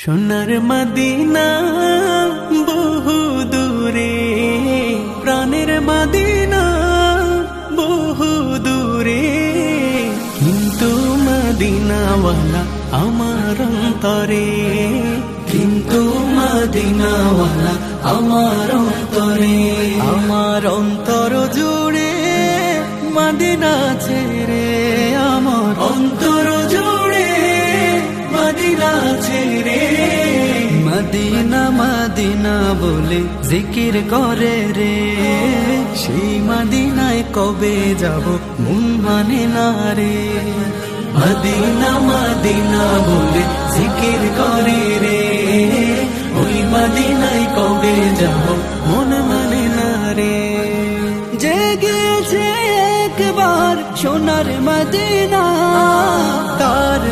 সোনার মদিনা বহু দূরে, প্রাণের মদিনা বহু দূরে, কিন্তু মদিনাওয়ালা আমার অন্তরে, কিন্তু মদিনাওয়ালা আমার অন্তরে। আমার অন্তর জুড়ে মদিনা ছেড়ে, আমার অন্তর জুড়ে মদিনা ছেড়ে। মদিনা মদিনা বলে জিকির করে রে, সেই মদিনায় কবে যাব মন মানে না রে। মদিনা মদিনা বলে জিকির করে রে, ওই মদিনায় কবে যাব মন মানে না রে। জেগেছে একবার সোনার মদিনা, তার